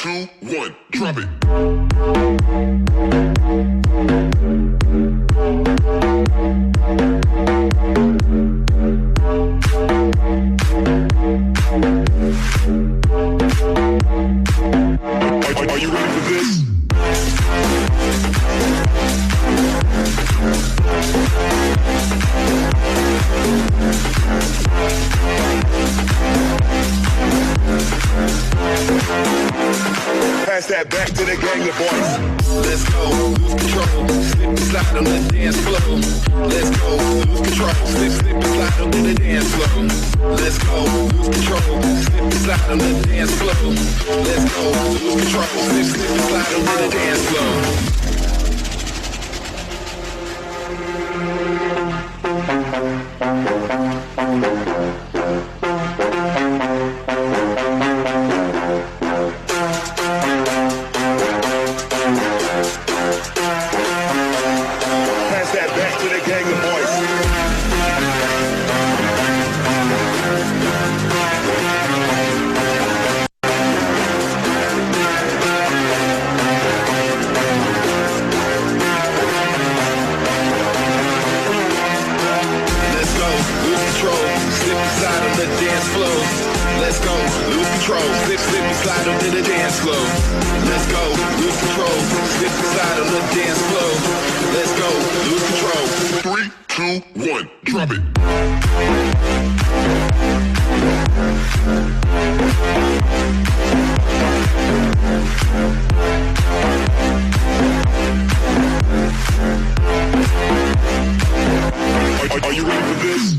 2, 1, drop it. Are you ready for this? Pass that back to the gang of boys. Let's go, lose control, slip and slide on the dance floor. Let's go, lose control, slip and slide on the dance floor. Let's go, lose control, slip and slide on the dance floor. Let's go, lose control, slip and slide on the dance floor. Are you ready for this?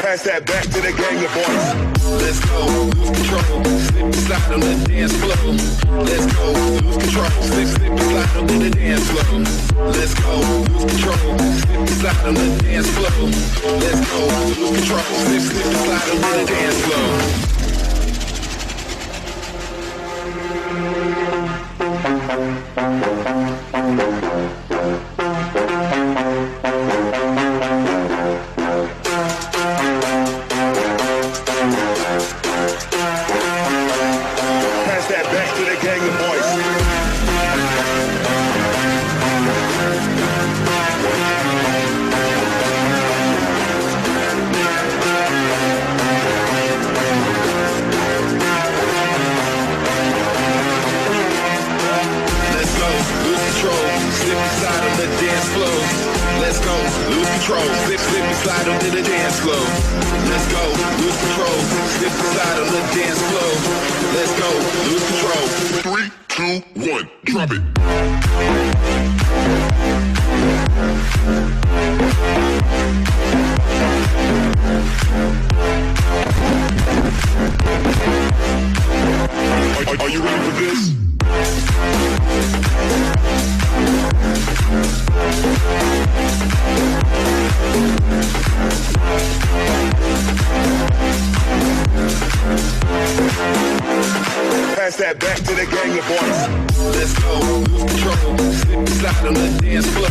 Pass that back to the gang of boys. Let's go, lose control, slip and slide on the dance floor. Let's go, lose control, slip and slide on the dance floor. Let's go, lose control, slip and slide on the dance floor. Let's go, lose control, slip and slide on the dance floor. Are you ready for this? Pass that back to the gang of boys. Let's go, lose control, slip and slide on the dance floor.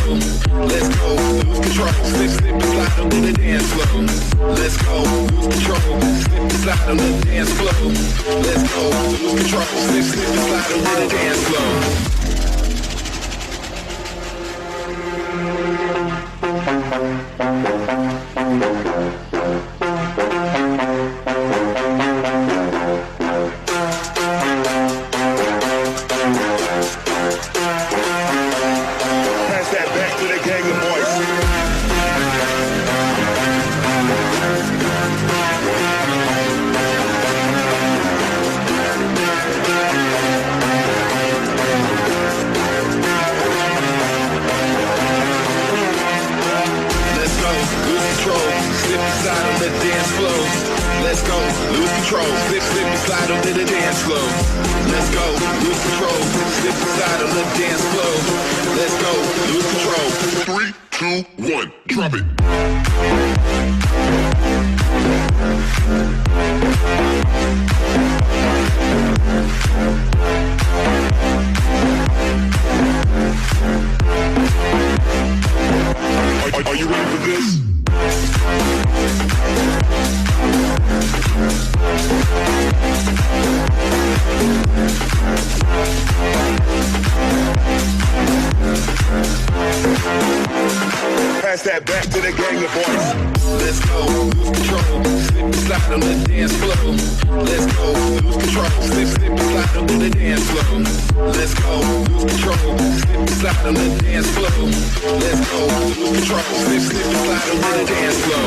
Let's go, lose control, slip and slide on the dance floor. Let's go, lose control, slip and slide on the dance floor. Let's go, lose control, slip and slide on the dance floor. Pass that back to the gang of boys. Let's go, lose control. Slip and slide on the dance floor. Let's go, lose control. Slip, slip and slide on the dance floor. Let's go, lose control. Slip and slide on the dance floor. Let's go, lose control. Slip, slip and slide on the dance floor.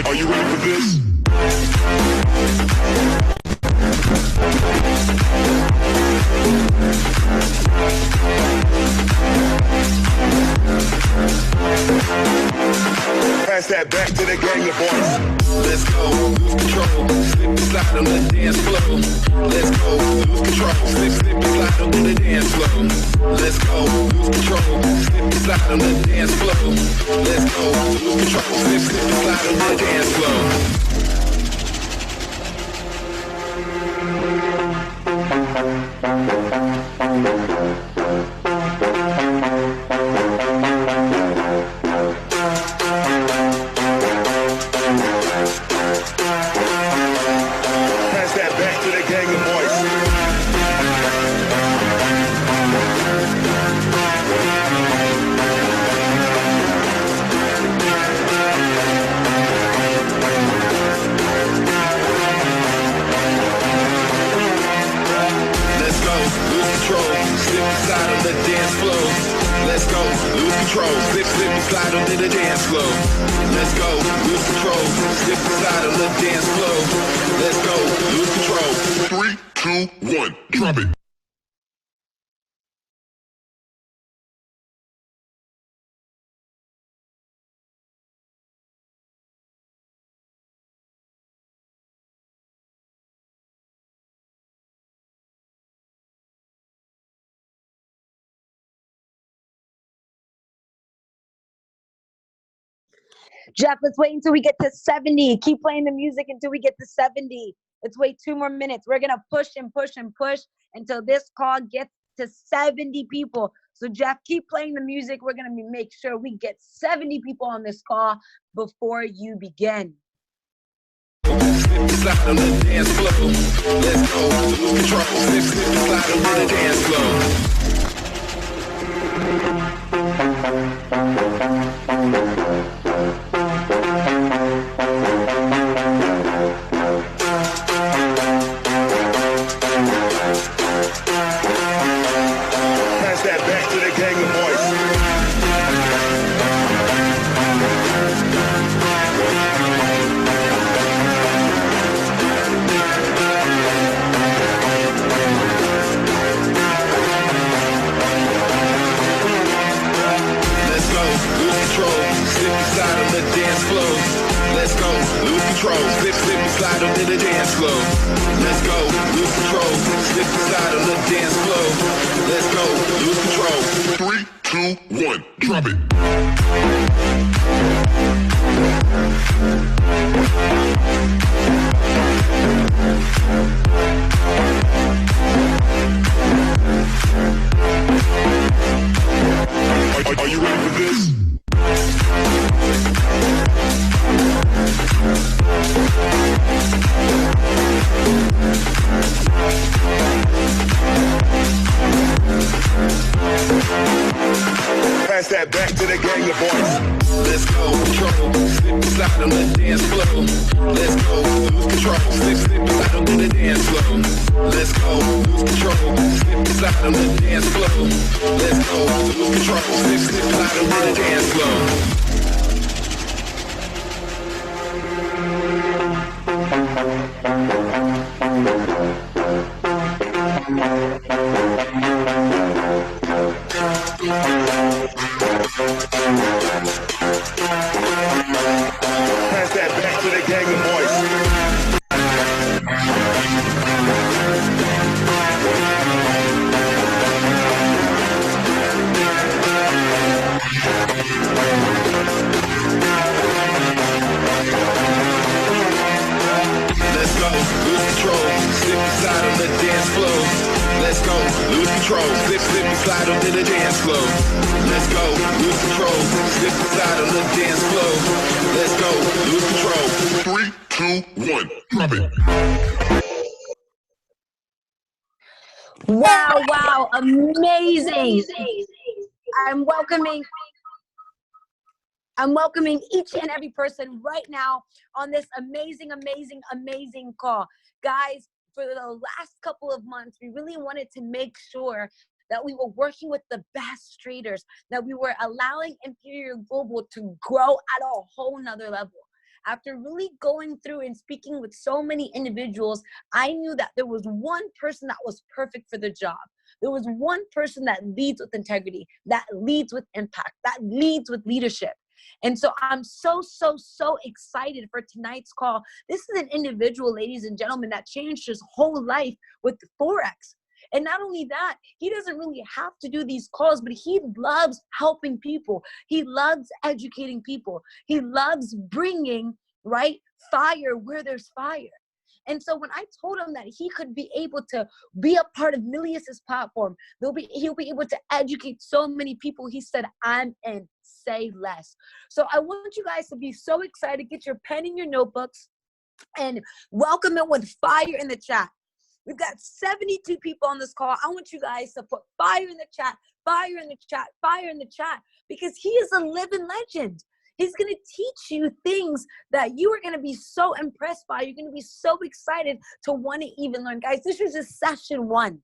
Are you ready for this? Pass that back to the gang of boys. Let's go, lose control. Slip and slide on the dance floor. Let's go, lose control. Slip, slip and slide on the dance floor. Let's go, lose control. Slip and slide on the dance floor. Let's go, lose control. Slip, slip and slide on the dance floor. Jeff, let's wait until we get to 70. Keep playing the music until we get to 70. Let's wait 2 more minutes. We're going to push and push and push until this call gets to 70 people. So, Jeff, keep playing the music. We're going to make sure we get 70 people on this call before you begin. Slide on the dance floor. Let's go, lose control. Slip, slip, slide on the dance floor. Are you ready for this? Pass that back to the gang of boys. Let's go, control. Slip and slide on the dance floor. Let's go, lose control. Slip, slip and slide on the dance floor. Let's go, lose control. Slip and slide slide on the dance floor. Let's go, lose control. Slip, slide on the dance floor. Pass that back to the gang of boys. Let's go, lose control. Slip and slide on the dance floor. Let's go, lose control. Slip and slide onto the dance floor. Let's go, lose control. Slip and slide on the dance floor. Let's go, lose control. 3, 2, 1, drop it. Wow, wow, amazing. I'm welcoming each and every person right now on this amazing call. Guys, for the last couple of months, we really wanted to make sure that we were working with the best traders, that we were allowing Imperial Global to grow at a whole nother level. After really going through and speaking with so many individuals, I knew that there was one person that was perfect for the job. There was one person that leads with integrity, that leads with impact, that leads with leadership. And so I'm so excited for tonight's call. This is an individual, ladies and gentlemen, that changed his whole life with Forex. And not only that, he doesn't really have to do these calls, but he loves helping people. He loves educating people. He loves bringing, right, fire where there's fire. And so when I told him that he could be able to be a part of Milius's platform, he'll be able to educate so many people, he said, I'm in, say less. So I want you guys to be so excited. Get your pen and your notebooks and welcome it with fire in the chat. We've got 72 people on this call. I want you guys to put fire in the chat, fire in the chat, fire in the chat, because he is a living legend. He's going to teach you things that you are going to be so impressed by. You're going to be so excited to want to even learn. Guys, this is just session 1.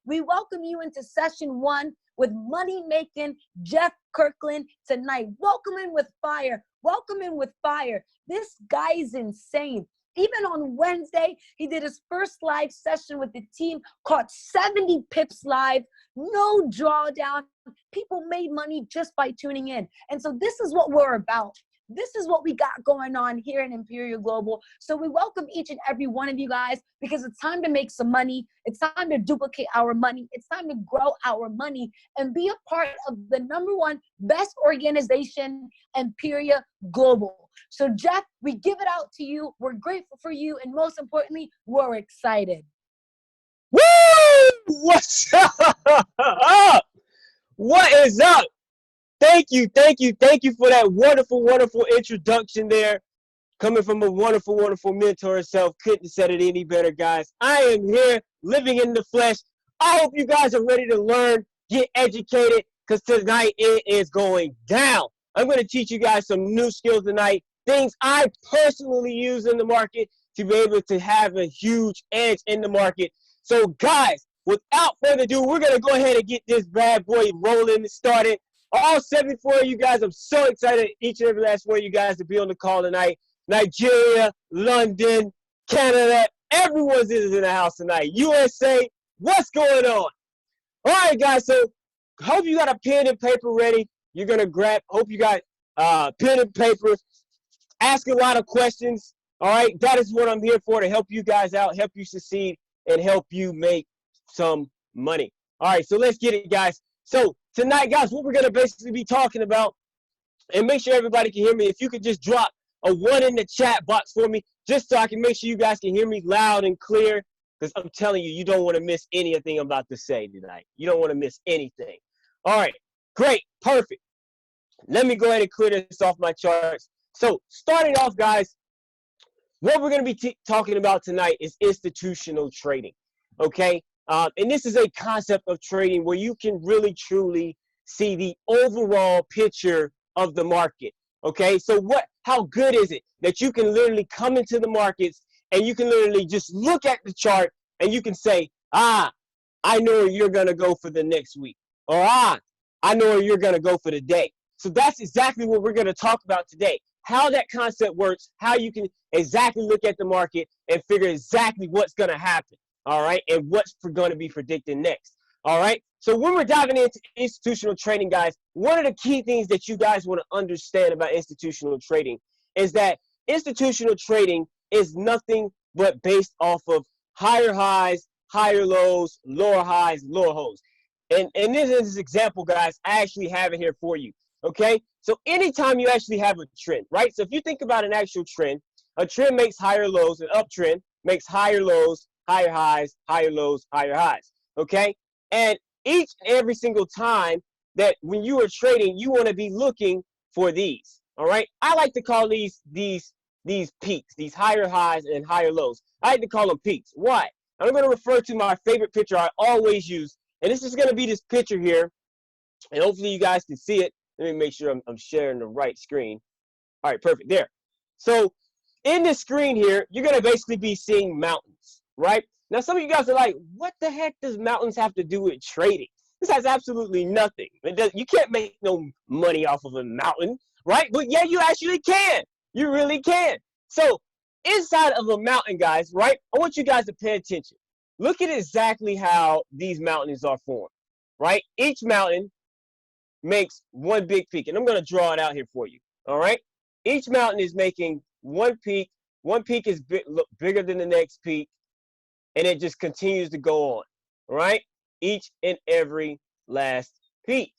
We welcome you into session 1 with money-making Jeff Kirkland tonight. Welcome in with fire. Welcome in with fire. This guy is insane. Even on Wednesday, he did his first live session with the team, caught 70 pips live, no drawdown. People made money just by tuning in. And so this is what we're about. This is what we got going on here in Imperial Global. So we welcome each and every one of you guys because it's time to make some money. It's time to duplicate our money. It's time to grow our money and be a part of the #1 best organization, Imperial Global. So Jeff, we give it out to you. We're grateful for you. And most importantly, we're excited. Woo! What's up? What is up? Thank you for that wonderful introduction there. Coming from a wonderful mentor herself. Couldn't have said it any better, guys. I am here, living in the flesh. I hope you guys are ready to learn, get educated, because tonight it is going down. I'm going to teach you guys some new skills tonight, things I personally use in the market to be able to have a huge edge in the market. So, guys, without further ado, we're going to go ahead and get this bad boy rolling and started. All 74 of you guys, I'm so excited, each and every last one of you guys, to be on the call tonight. Nigeria, London, Canada, everyone's in the house tonight. USA, what's going on? All right, guys, so hope you got a pen and paper ready. You're going to grab, hope you got pen and paper. Ask a lot of questions, all right? That is what I'm here for, to help you guys out, help you succeed, and help you make some money. All right, so let's get it, guys. So tonight, guys, what we're going to basically be talking about, and make sure everybody can hear me. If you could just drop a 1 in the chat box for me, just so I can make sure you guys can hear me loud and clear, because I'm telling you, you don't want to miss anything I'm about to say tonight. You don't want to miss anything. All right, great, perfect. Let me go ahead and clear this off my charts. So starting off, guys, what we're going to be talking about tonight is institutional trading, okay? And this is a concept of trading where you can really, truly see the overall picture of the market, okay? So how good is it that you can literally come into the markets and you can literally just look at the chart and you can say, I'm I know where you're going to go for the next week. Or I know where you're going to go for the day. So that's exactly what we're going to talk about today. How that concept works, how you can exactly look at the market and figure exactly what's going to happen. All right. And what's going to be predicted next. All right. So when we're diving into institutional trading, guys, one of the key things that you guys want to understand about institutional trading is that institutional trading is nothing but based off of higher highs, higher lows, lower highs, lower lows. And this is this example, guys, I actually have it here for you. Okay, so anytime you actually have a trend, right? So if you think about an actual trend, a trend makes higher lows, an uptrend makes higher lows, higher highs, higher lows, higher highs. Okay, and each and every single time that when you are trading, you want to be looking for these. All right, I like to call these peaks, these higher highs and higher lows. I like to call them peaks. Why? I'm going to refer to my favorite picture I always use, and this is going to be this picture here, and hopefully you guys can see it. Let me make sure I'm sharing the right screen. All right, perfect. There. So in this screen here, you're going to basically be seeing mountains, right? Now, some of you guys are like, what the heck does mountains have to do with trading? This has absolutely nothing. You can't make no money off of a mountain, right? But yeah, you actually can. You really can. So inside of a mountain, guys, right, I want you guys to pay attention. Look at exactly how these mountains are formed, right? Each mountain makes one big peak, and I'm going to draw it out here for you. All right, each mountain is making one peak. One peak is bigger than the next peak, and it just continues to go on. All right, each and every last peak.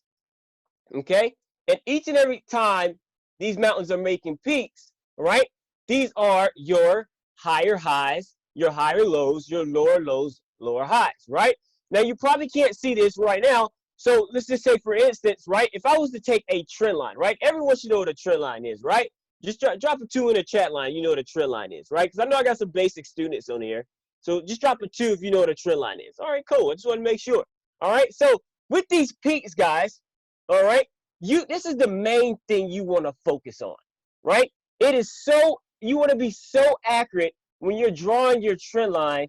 Okay, and each and every time these mountains are making peaks, all right, these are your higher highs, your higher lows, your lower lows, lower highs. Right now, you probably can't see this right now. So let's just say, for instance, right, if I was to take a trend line, right, everyone should know what a trend line is, right? Just drop a 2 in the chat line, you know what a trend line is, right? Because I know I got some basic students on here. So just drop a 2 if you know what a trend line is. All right, cool. I just want to make sure. All right, so with these peaks, guys, all right, this is the main thing you want to focus on, right? It is so, you want to be so accurate when you're drawing your trend line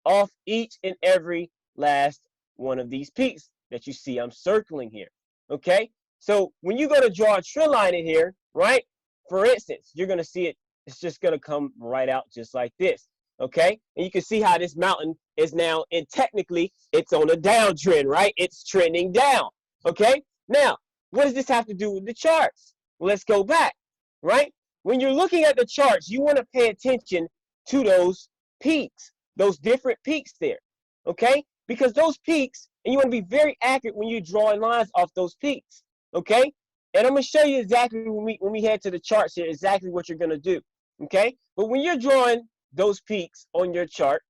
off each and every last one of these peaks that you see I'm circling here. Okay, so when you go to draw a trend line in here, right, for instance, you're going to see it, it's just going to come right out just like this. Okay, and you can see how this mountain is now, and technically it's on a downtrend, right? It's trending down. Okay, now what does this have to do with the charts? Well, let's go back, right? When you're looking at the charts, you want to pay attention to those peaks, those different peaks there. Okay, because those peaks, and you want to be very accurate when you're drawing lines off those peaks, okay? And I'm going to show you exactly when we head to the charts here, exactly what you're going to do, okay? But when you're drawing those peaks on your chart,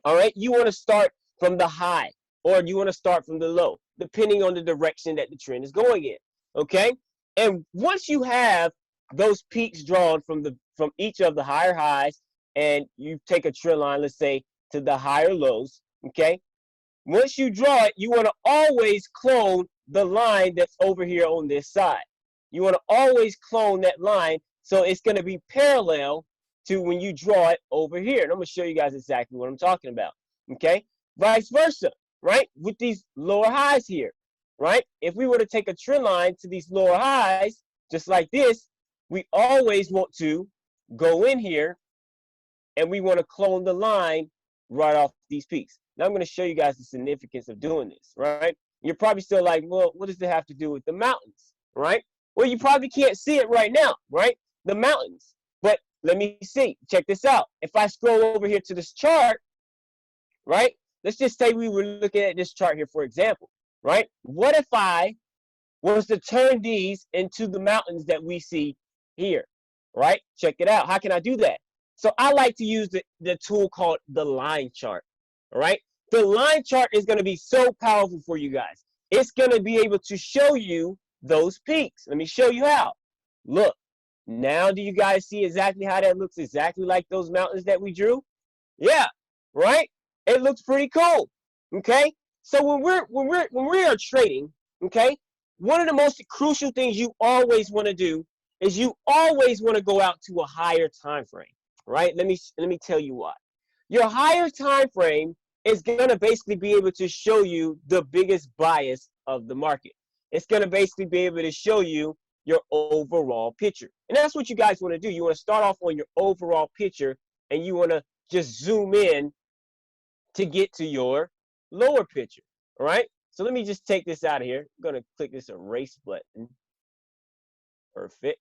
all right, you want to start from the high, or you want to start from the low, depending on the direction that the trend is going in, okay? And once you have those peaks drawn from each of the higher highs, and you take a trend line, let's say, to the higher lows, okay? Once you draw it, you want to always clone the line that's over here on this side. You want to always clone that line so it's going to be parallel to when you draw it over here. And I'm going to show you guys exactly what I'm talking about. Okay? Vice versa, right? With these lower highs here, right? If we were to take a trend line to these lower highs, just like this, we always want to go in here and we want to clone the line right off these peaks. Now I'm going to show you guys the significance of doing this, right? You're probably still like, well, what does it have to do with the mountains, right? Well, you probably can't see it right now, right? The mountains. But let me see. Check this out. If I scroll over here to this chart, right? Let's just say we were looking at this chart here, for example, right? What if I was to turn these into the mountains that we see here, right? Check it out. How can I do that? So I like to use the tool called the line chart. All right, the line chart is going to be so powerful for you guys. It's going to be able to show you those peaks. Let me show you how. Look, now do you guys see exactly how that looks, exactly like those mountains that we drew? Yeah, right? It looks pretty cool. Okay, so when we are trading, okay, one of the most crucial things you always want to do is you always want to go out to a higher time frame, right? Let me tell you why. Your higher time frame it's going to basically be able to show you the biggest bias of the market. It's going to basically be able to show you your overall picture. And that's what you guys want to do. You want to start off on your overall picture, and you want to just zoom in to get to your lower picture. All right. So let me just take this out of here. I'm going to click this erase button. Perfect.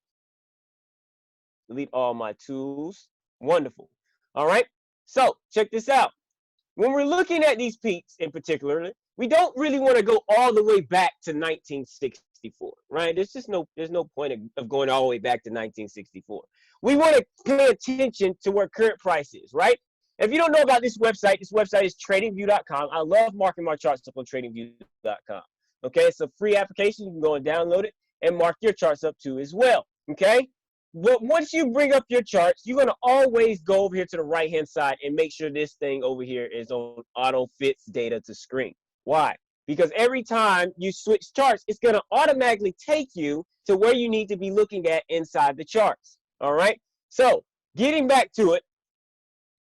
Delete all my tools. Wonderful. All right. So check this out. When we're looking at these peaks in particular, we don't really want to go all the way back to 1964, right? There's no point of going all the way back to 1964. We want to pay attention to where current price is, right? If you don't know about this website is tradingview.com. I love marking my charts up on tradingview.com. Okay, it's a free application. You can go and download it and mark your charts up too as well. Okay, but once you bring up your charts, you're going to always go over here to the right hand side and make sure this thing over here is on auto fits data to screen. Why? Because every time you switch charts, it's going to automatically take you to where you need to be looking at inside the charts. All right, so getting back to it,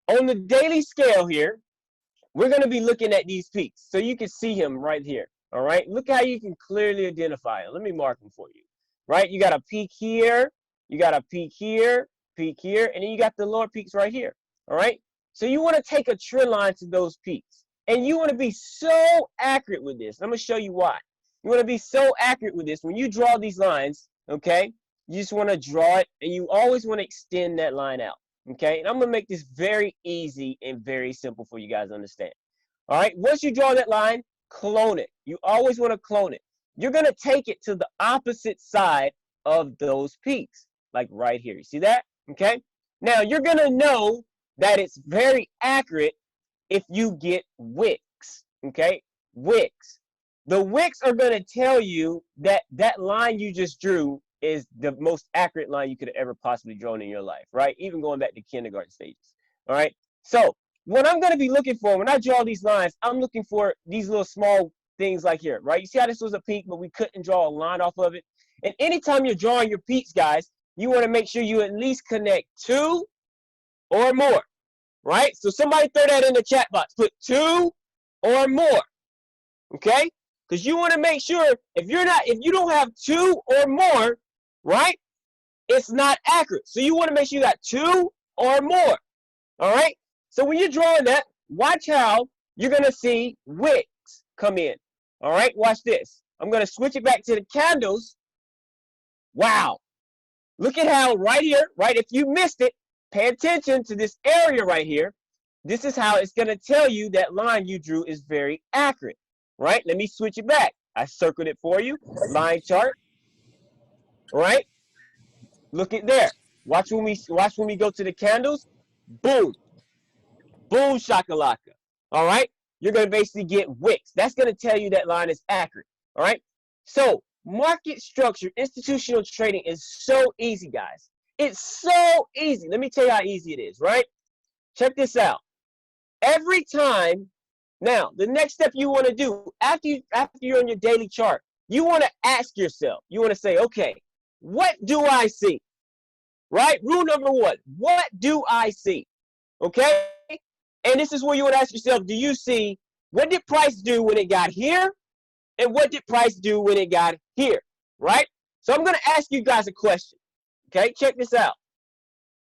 on the daily scale here, we're going to be looking at these peaks. So you can see him right here. All right, look how you can clearly identify it. Let me mark them for you. Right, you got a peak here, you got a peak here, and then you got the lower peaks right here. All right, so you want to take a trend line to those peaks, and you want to be so accurate with this. I'm going to show you why. You want to be so accurate with this. When you draw these lines, okay, you just want to draw it, and you always want to extend that line out. Okay, and I'm going to make this very easy and very simple for you guys to understand. All right, once you draw that line, clone it. You always want to clone it. You're going to take it to the opposite side of those peaks, like right here. You see that? Okay, now you're going to know that it's very accurate if you get wicks. Okay, wicks. The wicks are going to tell you that that line you just drew is the most accurate line you could have ever possibly drawn in your life, right? Even going back to kindergarten stages, all right? So what I'm going to be looking for when I draw these lines, I'm looking for these little small things like here, right? You see how this was a peak, but we couldn't draw a line off of it? And anytime you're drawing your peaks, guys, you want to make sure you at least connect 2 or more, right? So somebody throw that in the chat box. Put 2 or more, okay? Because you want to make sure if you don't have 2 or more, right, it's not accurate. So you want to make sure you got 2 or more. All right. So when you're drawing that, watch how you're going to see wicks come in. All right. Watch this. I'm going to switch it back to the candles. Wow. Look at how right here, right? If you missed it, pay attention to this area right here. This is how it's going to tell you that line you drew is very accurate. Right? Let me switch it back. I circled it for you. Line chart. Right? Look at there. Watch when we go to the candles. Boom. Boom shakalaka. All right? You're going to basically get wicks. That's going to tell you that line is accurate. All right? So, market structure, institutional trading is so easy, guys. It's so easy. Let me tell you how easy it is, right? Check this out. Every time, now, the next step you want to do after you're on your daily chart, you want to ask yourself, you want to say, okay, what do I see? Right? Rule number 1, what do I see? Okay? And this is where you would ask yourself, do you see, what did price do when it got here? And what did price do when it got here? Right? So I'm going to ask you guys a question. Okay? Check this out.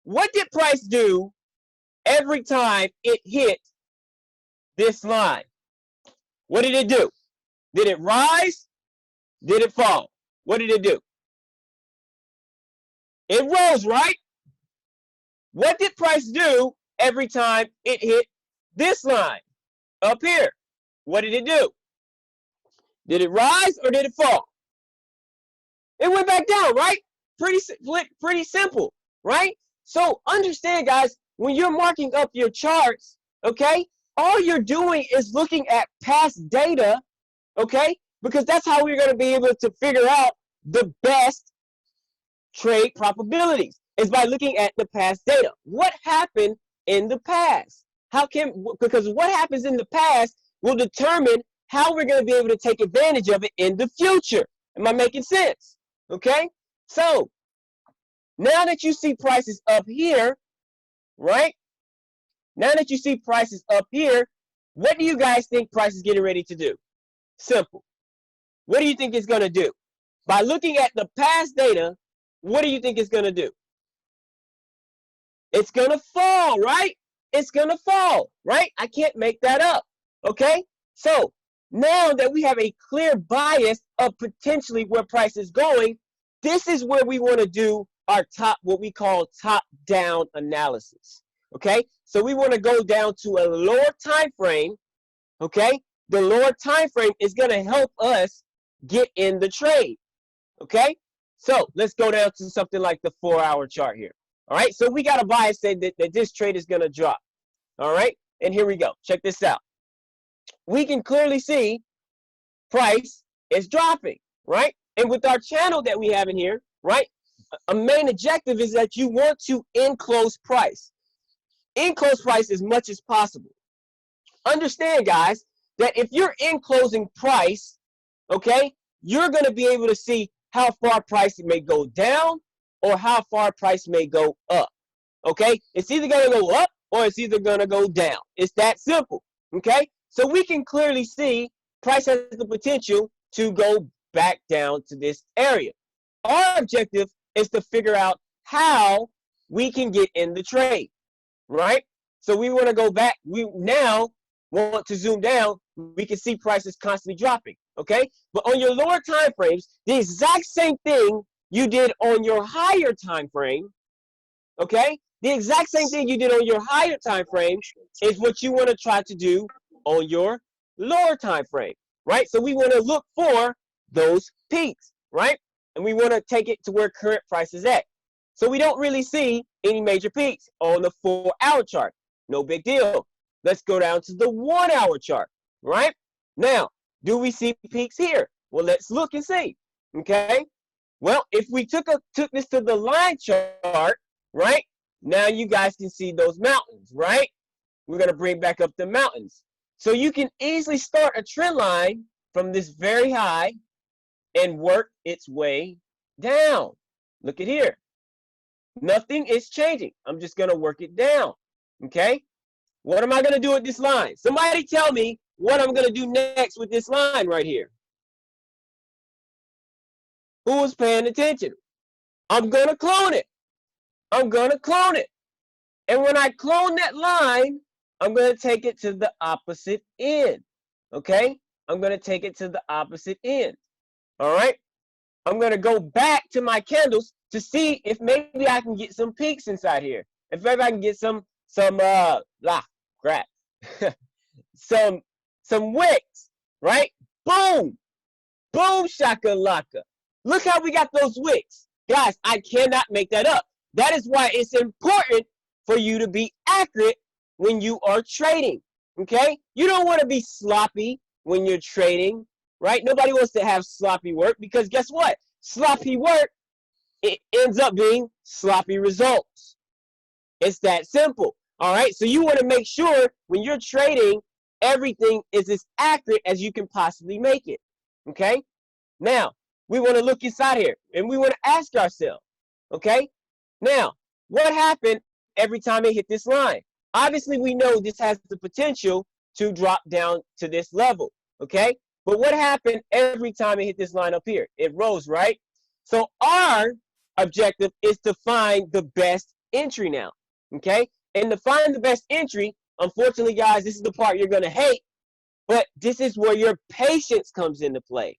What did price do every time it hit this line? What did it do? Did it rise? Did it fall? What did it do? It rose, right? What did price do every time it hit this line up here? What did it do? Did it rise or did it fall? It went back down, right? Pretty simple, right? So understand, guys, when you're marking up your charts, okay, all you're doing is looking at past data, okay, because that's how we're going to be able to figure out the best trade probabilities, is by looking at the past data. What happened in the past? Because what happens in the past will determine how we're going to be able to take advantage of it in the future. Am I making sense? Okay, so now that you see prices up here, right? Now that you see prices up here, What do you guys think price is getting ready to do? Simple. What do you think it's going to do? By looking at the past data, what do you think it's going to do? It's going to fall, right? It's going to fall, right? I can't make that up, okay? So now that we have a clear bias of potentially where price is going, this is where we want to do our what we call top-down analysis, okay? So we want to go down to a lower time frame, okay? The lower time frame is going to help us get in the trade, okay? So let's go down to something like the 4-hour chart here. All right, so we got a bias say that this trade is going to drop. All right, and here we go. Check this out. We can clearly see price is dropping, right? And with our channel that we have in here, right, a main objective is that you want to enclose price. Enclose price as much as possible. Understand, guys, that if you're enclosing price, okay, you're going to be able to see how far price may go down or how far price may go up, okay? It's either going to go up or it's either going to go down. It's that simple, okay? So we can clearly see price has the potential to go back down to this area. Our objective is to figure out how we can get in the trade, right? So we want to go back. We now want to zoom down. We can see prices constantly dropping, okay? But on your lower time frames, the exact same thing you did on your higher time frame, okay? The exact same thing you did on your higher time frame is what you want to try to do on your lower time frame, right? So we want to look for those peaks, right? And we want to take it to where current price is at. So we don't really see any major peaks on the 4-hour chart. No big deal. Let's go down to the 1-hour chart, right? Now, do we see peaks here? Well, let's look and see, okay? Well, if we took this to the line chart, right? Now you guys can see those mountains, right? We're going to bring back up the mountains. So you can easily start a trend line from this very high and work its way down. Look at here. Nothing is changing. I'm just going to work it down, okay? What am I going to do with this line? Somebody tell me what I'm going to do next with this line right here. Who was paying attention? I'm going to clone it. I'm going to clone it. And when I clone that line, I'm going to take it to the opposite end. Okay? I'm going to take it to the opposite end. All right? I'm going to go back to my candles to see if maybe I can get some peaks inside here. If maybe I can get some crap. some wicks, right? Boom. Boom shakalaka. Look how we got those wicks. Guys, I cannot make that up. That is why it's important for you to be accurate when you are trading, okay? You don't want to be sloppy when you're trading, right? Nobody wants to have sloppy work because guess what? Sloppy work, it ends up being sloppy results. It's that simple, all right? So you want to make sure when you're trading, everything is as accurate as you can possibly make it, okay? Now, we want to look inside here and we want to ask ourselves, okay? Now, what happened every time it hit this line? Obviously, we know this has the potential to drop down to this level, okay? But what happened every time it hit this line up here? It rose, right? So our objective is to find the best entry now, okay? And to find the best entry, unfortunately, guys, this is the part you're going to hate, but this is where your patience comes into play,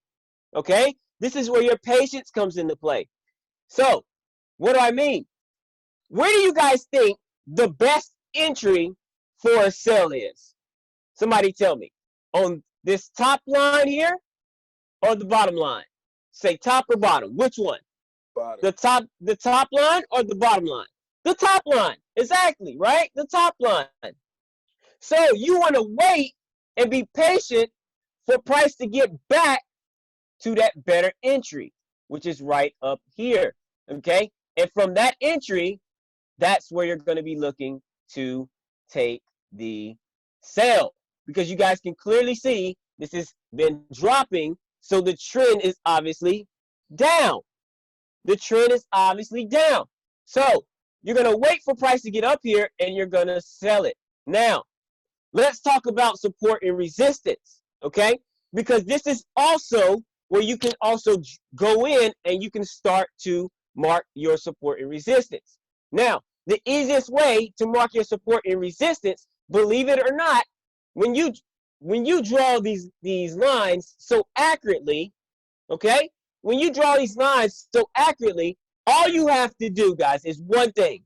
okay? This is where your patience comes into play. So, what do I mean? Where do you guys think the best entry for a sell is? Somebody tell me. On this top line here or the bottom line? Say top or bottom. Which one? Bottom. The top line or the bottom line? The top line. Exactly, right? The top line. So you want to wait and be patient for price to get back to that better entry, which is right up here, okay? And from that entry, that's where you're going to be looking to take the sell, because you guys can clearly see this has been dropping, so the trend is obviously down. The trend is obviously down. So you're going to wait for price to get up here and you're going to sell it. Now, let's talk about support and resistance, okay? Because this is also where you can also go in and you can start to mark your support and resistance. Now, the easiest way to mark your support and resistance, believe it or not, when you draw these lines so accurately, okay? When you draw these lines so accurately, all you have to do, guys, is one thing.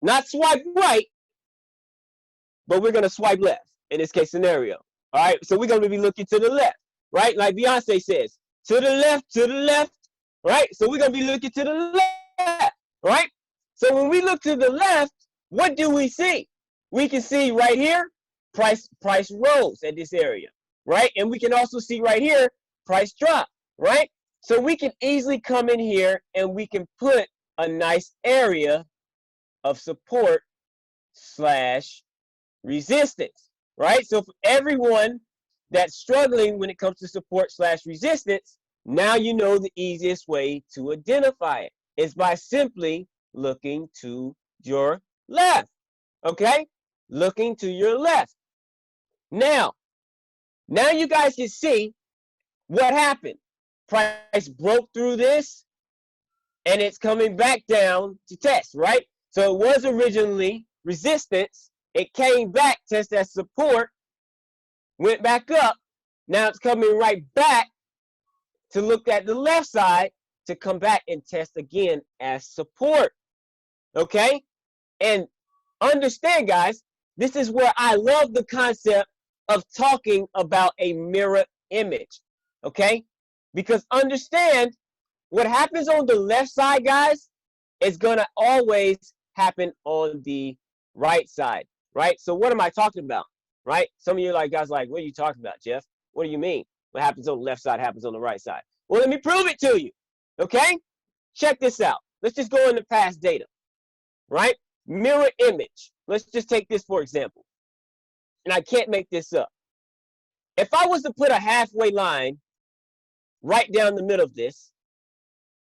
Not swipe right, but we're going to swipe left in this case scenario. All right, so we're going to be looking to the left, right? Like Beyonce says, to the left, right? So we're going to be looking to the left, right? So when we look to the left, what do we see? We can see right here, price rose at this area, right? And we can also see right here, price drop, right? So we can easily come in here and we can put a nice area of support / resistance, right? So for everyone that's struggling when it comes to support / resistance, now you know the easiest way to identify it is by simply looking to your left, okay? Looking to your left. Now you guys can see what happened. Price broke through this and it's coming back down to test, right? So it was originally resistance. It came back, test that support, went back up. Now it's coming right back to look at the left side to come back and test again as support, okay? And understand, guys, this is where I love the concept of talking about a mirror image, okay? Because understand, what happens on the left side, guys, is going to always happen on the right side, right? So what am I talking about, right? Some of you guys like, what are you talking about, Jeff? What do you mean? What happens on the left side happens on the right side. Well, let me prove it to you, okay? Check this out. Let's just go into past data, right? Mirror image. Let's just take this for example. And I can't make this up. If I was to put a halfway line right down the middle of this,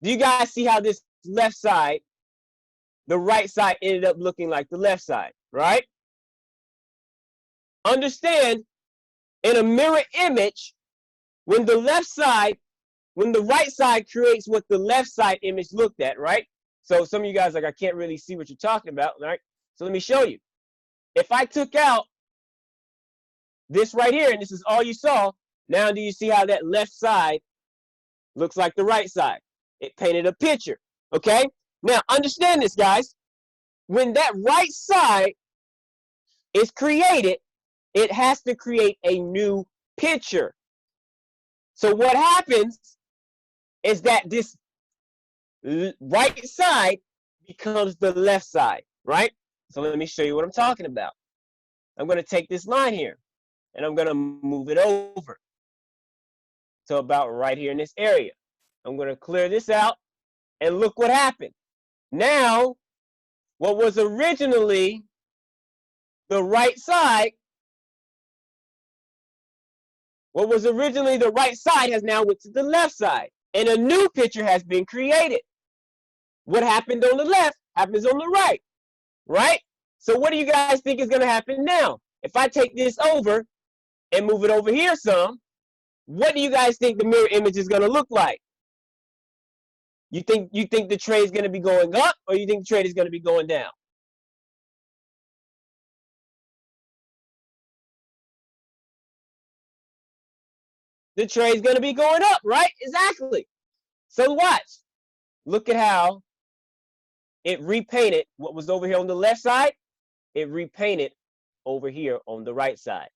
do you guys see how this left side, the right side ended up looking like the left side, right? Understand, in a mirror image, when the right side creates what the left side image looked at, right? So some of you guys like, I can't really see what you're talking about, right? So let me show you. If I took out this right here, and this is all you saw, now do you see how that left side looks like the right side? It painted a picture, okay? Now, understand this, guys. When that right side is created, it has to create a new picture. So what happens is that this right side becomes the left side, right? So let me show you what I'm talking about. I'm going to take this line here, and I'm going to move it over to about right here in this area. I'm going to clear this out, and look what happened. Now, what was originally the right side, has now went to the left side, and a new picture has been created. What happened on the left happens on the right, right? So what do you guys think is going to happen now? If I take this over and move it over here some, what do you guys think the mirror image is going to look like? You think the trade is going to be going up, or you think the trade is going to be going down? The trade is going to be going up, right? Exactly. So watch. Look at how it repainted what was over here on the left side. It repainted over here on the right side.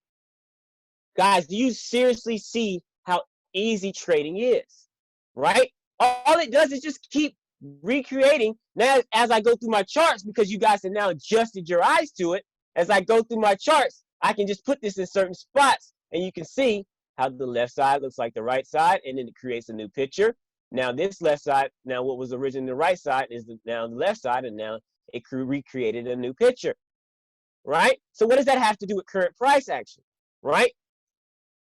Guys, do you seriously see how easy trading is, right? All it does is just keep recreating. Now, as I go through my charts, because you guys have now adjusted your eyes to it, as I go through my charts, I can just put this in certain spots, and you can see how the left side looks like the right side, and then it creates a new picture. Now this left side, now what was originally the right side is now the left side, and now it recreated a new picture, right? So what does that have to do with current price action, right?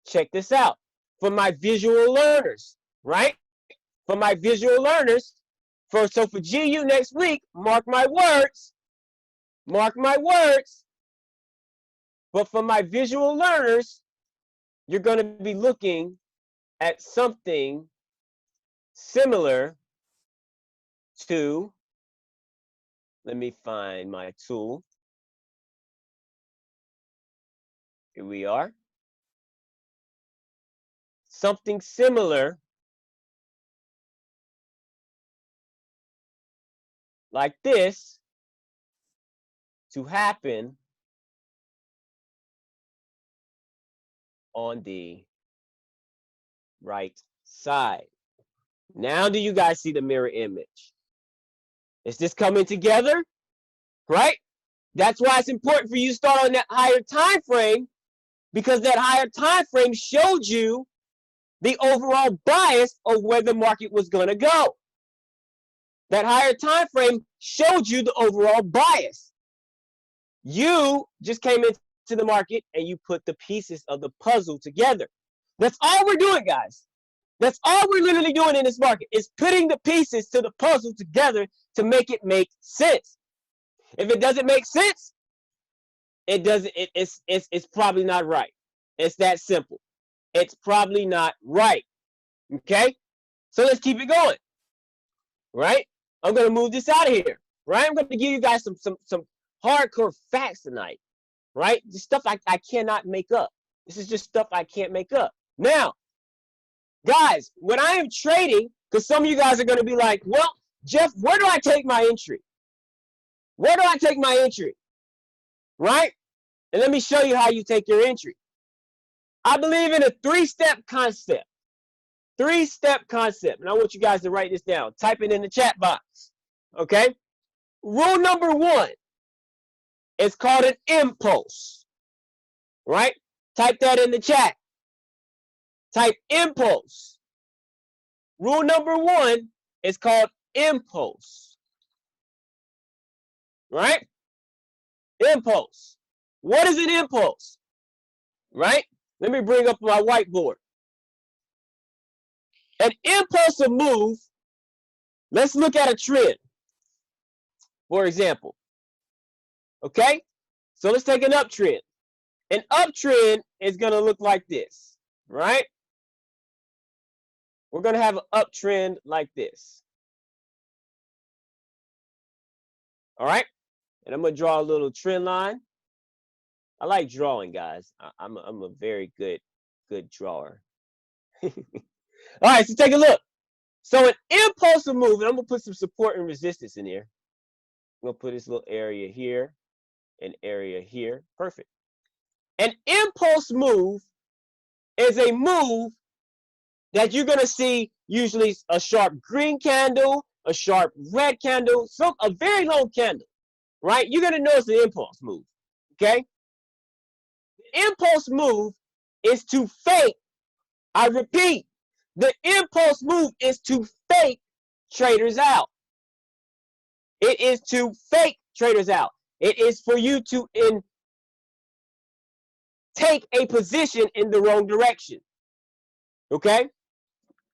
Check this out. For my visual learners, right? For my visual learners, so for GU next week, mark my words, But for my visual learners, you're going to be looking at something similar to, let me find my tool. Here we are. Something similar like this to happen on the right side. Now do you guys see the mirror image? Is this coming together? Right? That's why it's important for you to start on that higher time frame, because that higher time frame showed you the overall bias of where the market was going to go. That higher time frame showed you the overall bias. You just came into the market and you put the pieces of the puzzle together. That's all we're doing, guys. That's all we're literally doing in this market, is putting the pieces to the puzzle together to make it make sense. If it doesn't make sense, it doesn't. It's probably not right. It's that simple. It's probably not right. Okay, so let's keep it going. Right? I'm gonna move this out of here. Right? I'm gonna give you guys some hardcore facts tonight. Right? Just stuff I cannot make up. This is just stuff I can't make up. Now, guys, when I am trading, because some of you guys are gonna be like, well, Jeff, where do I take my entry? Where do I take my entry? Right? And let me show you how you take your entry. I believe in a three-step concept. Three-step concept. And I want you guys to write this down. Type it in the chat box. Okay? Rule number one is called an impulse. Right? Type that in the chat. Type impulse. Rule number one is called impulse. Right? Impulse. What is an impulse? Right? Let me bring up my whiteboard. An impulsive move, let's look at a trend, for example. Okay? So let's take an uptrend. An uptrend is going to look like this, right? We're going to have an uptrend like this. All right? And I'm going to draw a little trend line. I like drawing, guys. I'm a very good drawer. All right, so take a look. So an impulsive move, and I'm going to put some support and resistance in here. I'm going to put this little area here, an area here. Perfect. An impulse move is a move that you're going to see usually a sharp green candle, a sharp red candle, a very long candle, right? You're going to notice the impulse move, okay? The impulse move is to fake, I repeat, the impulse move is to fake traders out. It is to fake traders out. It is for you to take a position in the wrong direction. Okay?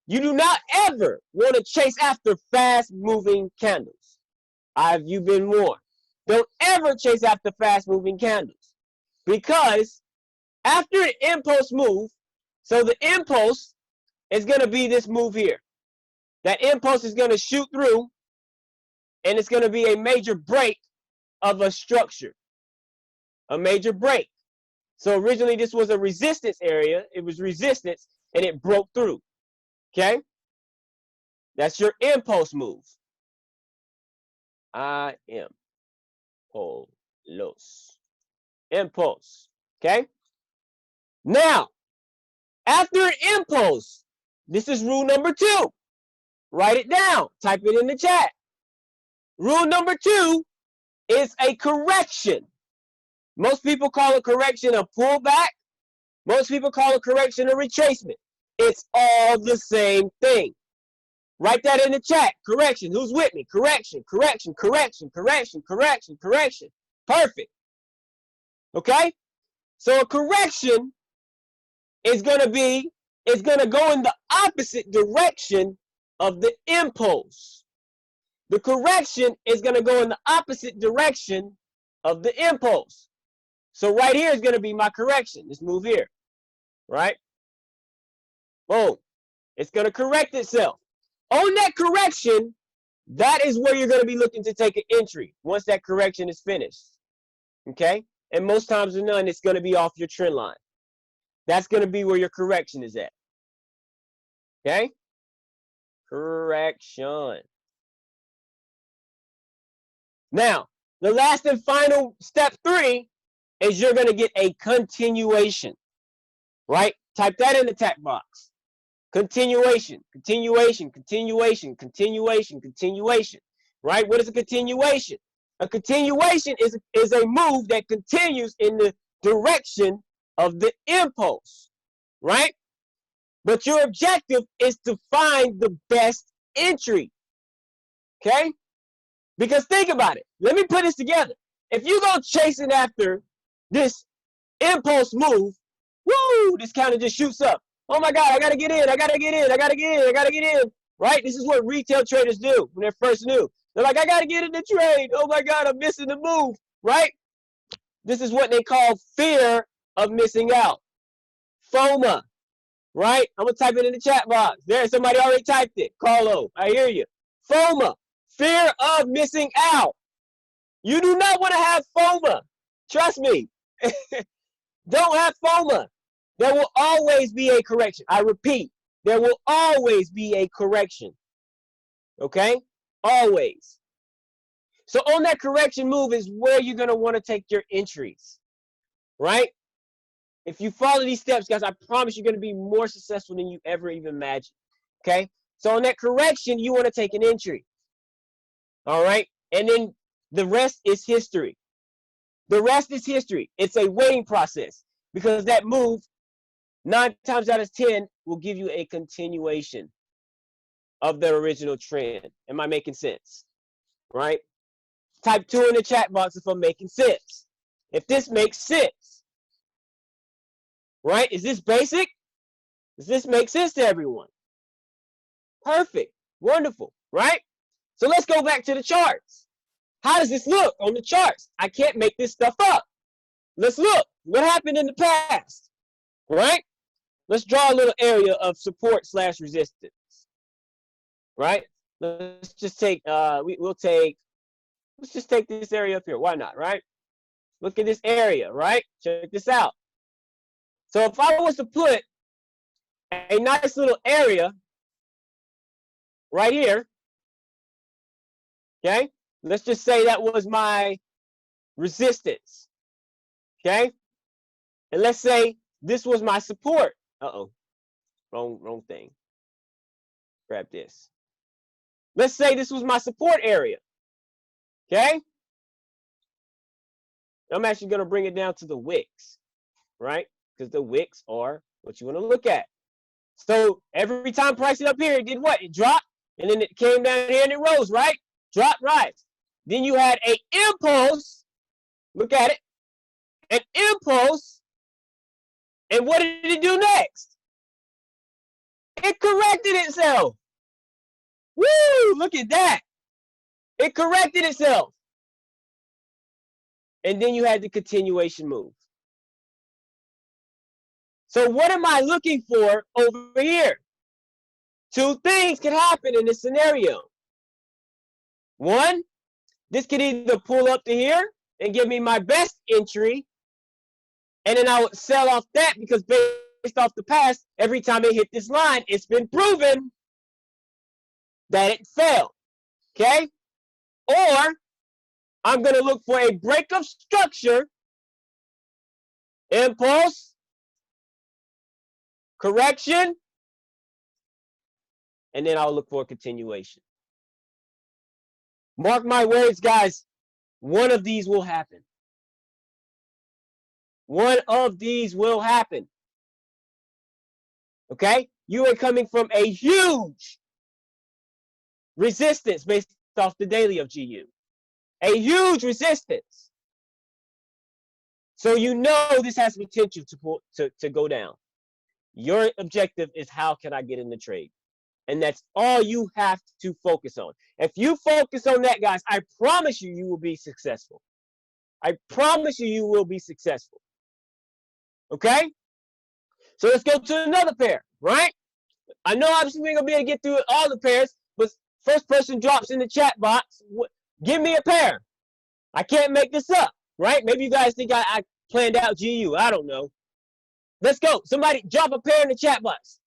You do not ever want to chase after fast moving candles. You've been warned. Don't ever chase after fast moving candles, because after an impulse move, so the impulse is going to be this move here. That impulse is going to shoot through, and it's going to be a major break of a structure. A major break. So originally this was a resistance area. It was resistance, and it broke through. Okay? That's your impulse move. I am los. Impulse. Okay? Now, after an impulse, this is rule number 2. Write it down. Type it in the chat. Rule number 2 is a correction. Most people call a correction a pullback. Most people call a correction a retracement. It's all the same thing. Write that in the chat. Correction. Who's with me? Correction, correction, correction, correction, correction, correction. Perfect. Okay? So a correction is going to go in the opposite direction of the impulse. The correction is going to go in the opposite direction of the impulse. So right here is going to be my correction. Let's move here, right? Boom. It's going to correct itself. On that correction, that is where you're going to be looking to take an entry once that correction is finished. Okay? And most times than none, it's going to be off your trend line. That's going to be where your correction is at. Okay? Correction. Now, the last and final step 3 is you're going to get a continuation. Right? Type that in the chat box. Continuation, continuation, continuation, continuation, continuation. Right? What is a continuation? A continuation is a move that continues in the direction of the impulse. Right? But your objective is to find the best entry. Okay? Because think about it. Let me put this together. If you go chasing after this impulse move, woo, this counter just shoots up. Oh my God, I gotta get in, I gotta get in, I gotta get in, I gotta get in. Right? This is what retail traders do when they're first new. They're like, I gotta get in the trade. Oh my God, I'm missing the move. Right? This is what they call fear of missing out. FOMA. Right? I'm gonna type it in the chat box. There, somebody already typed it. Carlo, I hear you. FOMA. Fear of missing out. You do not want to have FOMA. Trust me. Don't have FOMA. There will always be a correction. I repeat, there will always be a correction. Okay? Always. So on that correction move is where you're going to want to take your entries. Right? If you follow these steps, guys, I promise you're going to be more successful than you ever even imagined. Okay? So on that correction, you want to take an entry. All right? And then the rest is history. The rest is history. It's a waiting process because that move, 9 times out of 10, will give you a continuation of the original trend. Am I making sense? Right? Type 2 in the chat box if I'm making sense. If this makes sense. Right? Is this basic? Does this make sense to everyone? Perfect. Wonderful. Right? So let's go back to the charts. How does this look on the charts? I can't make this stuff up. Let's look. What happened in the past? Right? Let's draw a little area of support / resistance. Right? Let's just take, let's just take this area up here. Why not? Right? Look at this area. Right? Check this out. So if I was to put a nice little area right here, okay? Let's just say that was my resistance, okay? And let's say this was my support. Uh-oh, wrong thing. Grab this. Let's say this was my support area, okay? I'm actually going to bring it down to the wicks, right? Because the wicks are what you want to look at. So every time price it up here, it did what? It dropped, and then it came down here and it rose, right? Drop, rise. Then you had an impulse. Look at it. An impulse. And what did it do next? It corrected itself. Woo! Look at that. It corrected itself. And then you had the continuation move. So what am I looking for over here? 2 things can happen in this scenario. 1, this could either pull up to here and give me my best entry, and then I would sell off that because based off the past, every time it hit this line, it's been proven that it failed, okay? Or I'm going to look for a break of structure, impulse, correction, and then I'll look for a continuation. Mark my words, guys. One of these will happen. One of these will happen. Okay? You are coming from a huge resistance based off the daily of GU. A huge resistance. So you know this has potential to go down. Your objective is how can I get in the trade? And that's all you have to focus on. If you focus on that, guys, I promise you, you will be successful. I promise you, you will be successful. Okay? So let's go to another pair, right? I know obviously we ain't gonna be able to get through all the pairs, but first person drops in the chat box, give me a pair. I can't make this up, right? Maybe you guys think I planned out GU. I don't know. Let's go. Somebody drop a pair in the chat box,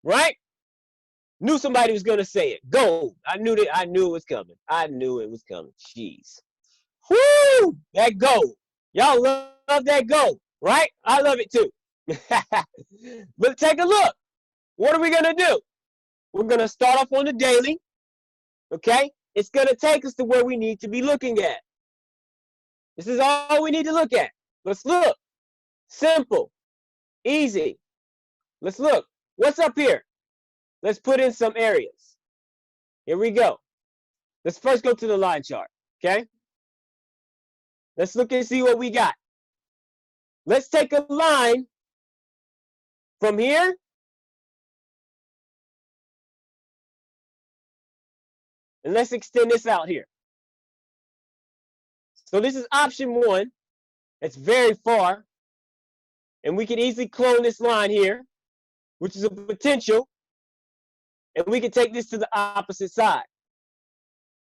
right? Knew somebody was gonna say it. Gold. I knew it was coming. I knew it was coming. Jeez. Whoo! That gold. Y'all love that gold, right? I love it too. But take a look. What are we gonna do? We're gonna start off on the daily. Okay? It's gonna take us to where we need to be looking at. This is all we need to look at. Let's look. Simple. Easy. Let's look. What's up here? Let's put in some areas. Here we go. Let's first go to the line chart, okay? Let's look and see what we got. Let's take a line from here and let's extend this out here. So this is option 1. It's very far. And we can easily clone this line here, which is a potential. And we can take this to the opposite side,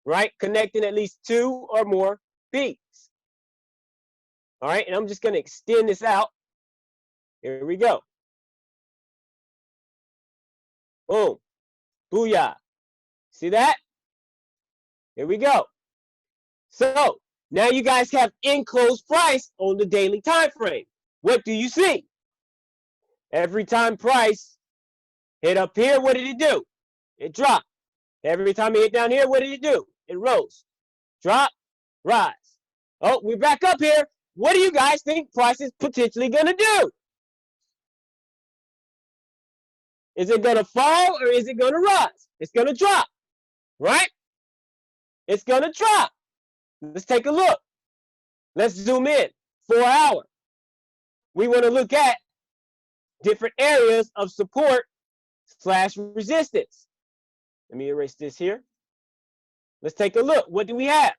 right? Connecting at least 2 or more peaks. All right, and I'm just going to extend this out. Here we go. Boom. Booyah. See that? Here we go. So now you guys have enclosed price on the daily time frame. What do you see? Every time price hit up here, what did it do? It dropped. Every time it hit down here, what did it do? It rose. Drop, rise. Oh, we're back up here. What do you guys think price is potentially going to do? Is it going to fall or is it going to rise? It's going to drop, right? It's going to drop. Let's take a look. Let's zoom in. 4 hour. We want to look at different areas of support / resistance. Let me erase this here. Let's take a look. What do we have?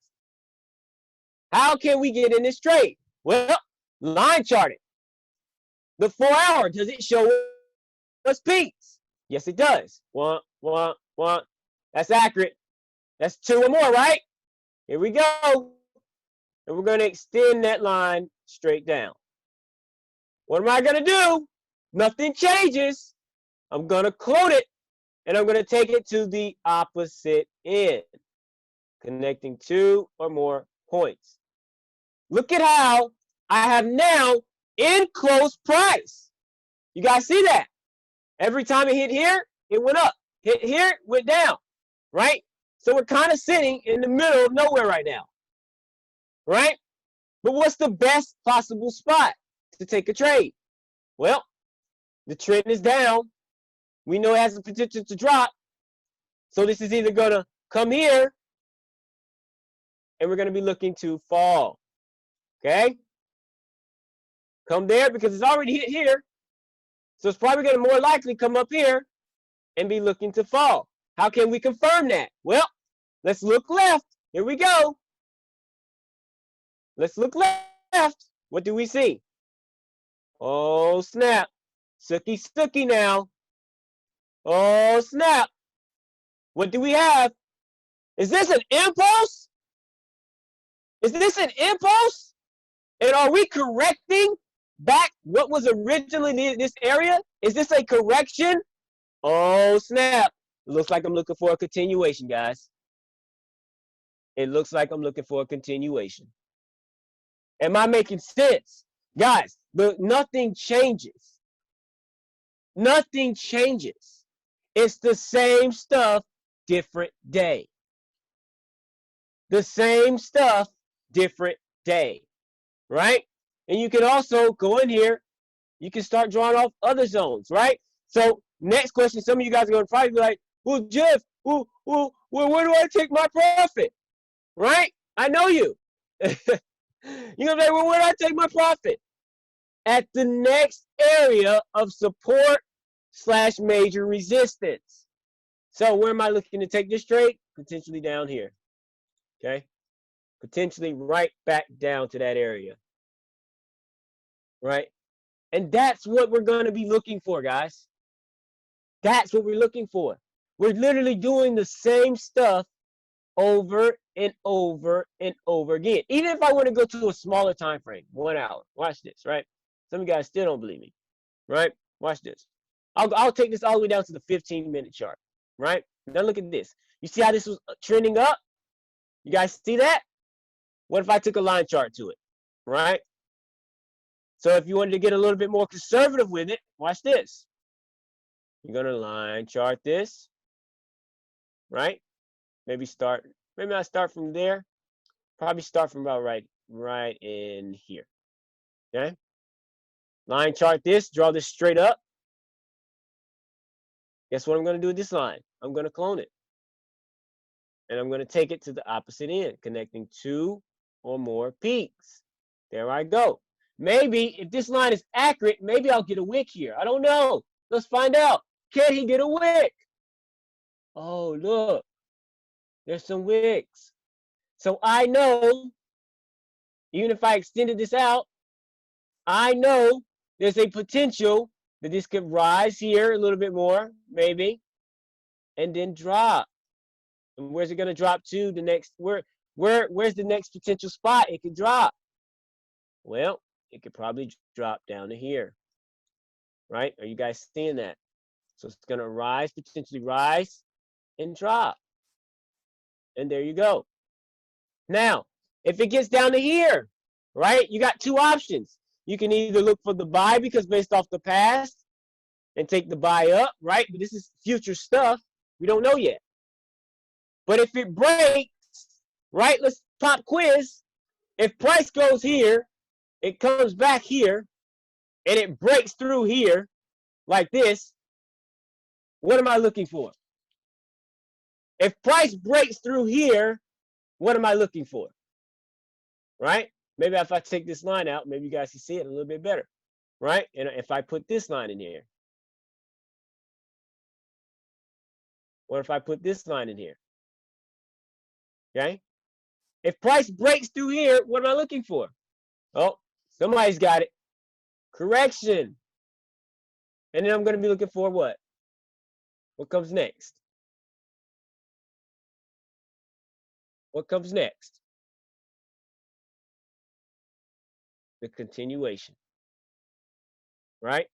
How can we get in this trade? Well, line charting. The 4 hour, does it show us peaks? Yes, it does. 1, 1, 1. That's accurate. That's 2 or more, right? Here we go. And we're going to extend that line straight down. What am I going to do? Nothing changes. I'm going to clone it, and I'm going to take it to the opposite end, connecting 2 or more points. Look at how I have now enclosed price. You guys see that? Every time it hit here, it went up. Hit here, went down, right? So we're kind of sitting in the middle of nowhere right now, right? But what's the best possible spot to take a trade? Well, the trend is down. We know it has the potential to drop. So this is either going to come here and we're going to be looking to fall. Okay? Come there because it's already hit here. So it's probably going to more likely come up here and be looking to fall. How can we confirm that? Well, let's look left. Here we go. Let's look left. What do we see? Oh, snap. Sookie now. Oh, snap. What do we have? Is this an impulse? Is this an impulse? And are we correcting back what was originally this area? Is this a correction? Oh, snap. Looks like I'm looking for a continuation, guys. It looks like I'm looking for a continuation. Am I making sense? Guys, nothing changes. Nothing changes. It's the same stuff, different day. The same stuff, different day, right? And you can also go in here, you can start drawing off other zones, right? So next question, some of you guys are going to probably be like, well, Jeff, where do I take my profit? Right? I know you. You're going to be like, well, where do I take my profit? At the next area of support / major resistance. So where am I looking to take this trade? Potentially down here. Okay. potentially right back down to that area, right? And that's what we're going to be looking for, guys. That's what we're looking for. We're literally doing the same stuff over and over and over again. Even if I want to go to a smaller time frame, 1 hour. Watch this, right? Some of you guys still don't believe me, right? Watch this. I'll take this all the way down to the 15-minute chart, right? Now look at this. You see how this was trending up? You guys see that? What if I took a line chart to it, right? So if you wanted to get a little bit more conservative with it, watch this. You're going to line chart this, right? Maybe I start from there. Probably start from about right in here. Okay? Line chart this, draw this straight up. Guess what I'm going to do with this line? I'm going to clone it. And I'm going to take it to the opposite end, connecting 2 or more peaks. There I go. Maybe if this line is accurate, maybe I'll get a wick here. I don't know. Let's find out. Can he get a wick? Oh, look. There's some wicks. So I know, even if I extended this out, I know there's a potential that this could rise here a little bit more, maybe, and then drop. And where's it going to drop to? The next, where's the next potential spot it could drop? Well, it could probably drop down to here, right? Are you guys seeing that? So it's going to rise, potentially rise and drop. And there you go. Now, if it gets down to here, right, you got 2 options. You can either look for the buy because based off the past and take the buy up, right? But this is future stuff. We don't know yet. But if it breaks, right, let's pop quiz. If price goes here, it comes back here, and it breaks through here like this, what am I looking for? If price breaks through here, what am I looking for? Right? Maybe if I take this line out, maybe you guys can see it a little bit better, right? And if I put this line in here, what if I put this line in here? Okay? If price breaks through here, what am I looking for? Oh, somebody's got it. Correction. And then I'm going to be looking for what? What comes next? What comes next? The continuation. Right?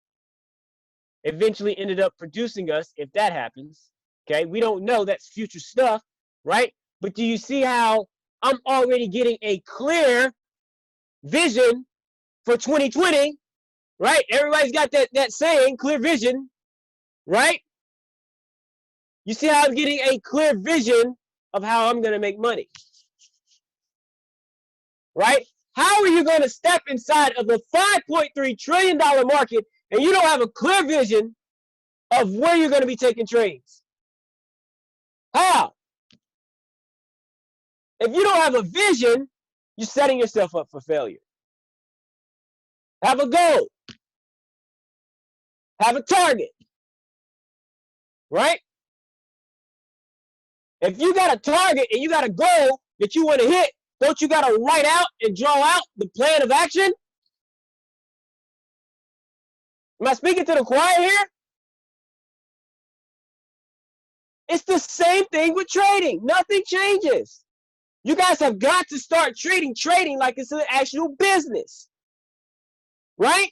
Eventually ended up producing us, if that happens. Okay? We don't know. That's future stuff. Right? But do you see how I'm already getting a clear vision for 2020? Right? Everybody's got that saying, clear vision. Right? You see how I'm getting a clear vision of how I'm going to make money. Right? How are you going to step inside of a $5.3 trillion market and you don't have a clear vision of where you're going to be taking trades? How? If you don't have a vision, you're setting yourself up for failure. Have a goal. Have a target. Right? If you got a target and you got a goal that you want to hit, don't you got to write out and draw out the plan of action? Am I speaking to the choir here? It's the same thing with trading. Nothing changes. You guys have got to start treating trading like it's an actual business. Right?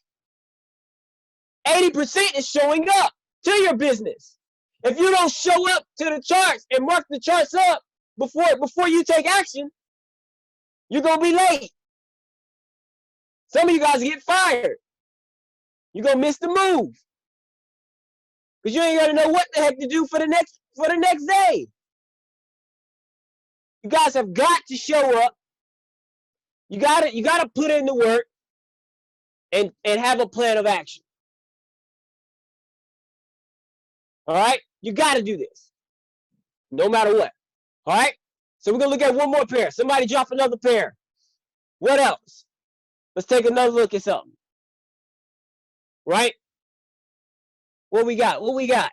80% is showing up to your business. If you don't show up to the charts and mark the charts up before you take action, you're going to be late. Some of you guys get fired. You're going to miss the move. Because you ain't got to know what the heck to do for the next day. You guys have got to show up. You got to put in the work and have a plan of action. All right? You got to do this. No matter what. All right? So we're going to look at one more pair. Somebody drop another pair. What else? Let's take another look at something. Right? What we got? What we got?